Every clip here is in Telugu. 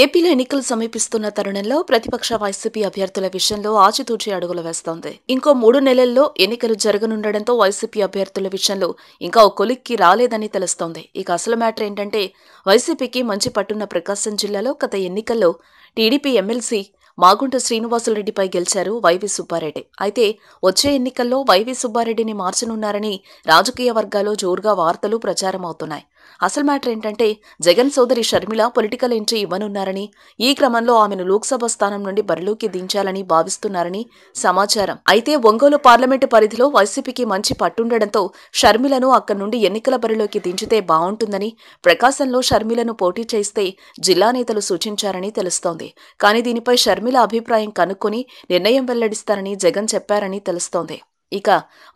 ఏపీలో ఎన్నికలు సమీపిస్తున్న తరుణంలో ప్రతిపక్ష వైసీపీ అభ్యర్థుల విషయంలో ఆచితూచి అడుగులు వేస్తోంది. ఇంకో 3 నెలల్లో ఎన్నికలు జరగనుండడంతో వైసీపీ అభ్యర్థుల విషయంలో ఇంకా ఓ కొలిక్కి రాలేదని తెలుస్తోంది. ఇక అసలు మ్యాటర్ ఏంటంటే వైసీపీకి మంచి పట్టున్న ప్రకాశం జిల్లాలో గత ఎన్నికల్లో టీడీపీ ఎమ్మెల్సీ మాగుంట శ్రీనివాసులరెడ్డిపై గెలిచారు వైవి సుబ్బారెడ్డి. అయితే వచ్చే ఎన్నికల్లో వైవి సుబ్బారెడ్డిని మార్చనున్నారని రాజకీయ వర్గాల్లో జోరుగా వార్తలు ప్రచారమవుతున్నాయి. అసలు మ్యాటర్ ఏంటంటే జగన్ సోదరి షర్మిల పొలిటికల్ ఎంట్రీ ఇవ్వనున్నారని, ఈ క్రమంలో ఆమెను లోక్సభ స్థానం నుండి బరిలోకి దించాలని భావిస్తున్నారని సమాచారం. అయితే ఒంగోలు పార్లమెంటు పరిధిలో వైసీపీకి మంచి పట్టుండడంతో షర్మిలను అక్కడి నుండి ఎన్నికల బరిలోకి దించితే బావుంటుందని, ప్రకాశంలో షర్మిలను పోటీ చేస్తే జిల్లా నేతలు సూచించారని తెలుస్తోంది. కానీ దీనిపై షర్మిల అభిప్రాయం కనుక్కొని నిర్ణయం వెల్లడిస్తారని జగన్ చెప్పారని తెలుస్తోంది. ఇక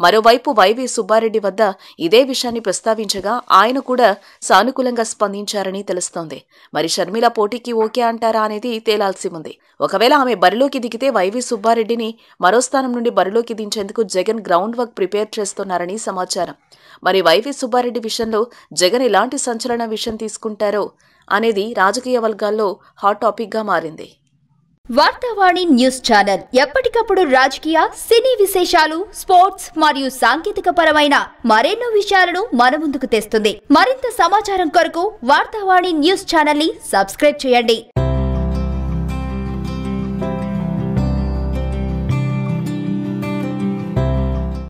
మరోవైపు వైవి సుబ్బారెడ్డి వద్ద ఇదే విషయాన్ని ప్రస్తావించగా ఆయన కూడా సానుకూలంగా స్పందించారని తెలుస్తోంది. మరి షర్మిల పోటీకి ఓకే అంటారా అనేది తేలాల్సి ఉంది. ఒకవేళ ఆమె బరిలోకి దిగితే వైవి సుబ్బారెడ్డిని మరో స్థానం నుండి బరిలోకి దించేందుకు జగన్ గ్రౌండ్ వర్క్ ప్రిపేర్ చేస్తున్నారని సమాచారం. మరి వైవి సుబ్బారెడ్డి విషయంలో జగన్ ఎలాంటి సంచలన విషయం తీసుకుంటారో అనేది రాజకీయ వర్గాల్లో హాట్ టాపిక్ గా మారింది. వార్తావాణి న్యూస్ ఛానల్ ఎప్పటికప్పుడు రాజకీయ, సినీ విశేషాలు, స్పోర్ట్స్ మరియు సాంకేతిక పరమైన మరెన్నో విషయాలను మన ముందుకు తెస్తుంది. మరింత సమాచారం కొరకు వార్తావాణి న్యూస్ ఛానల్ ని సబ్స్క్రైబ్ చేయండి.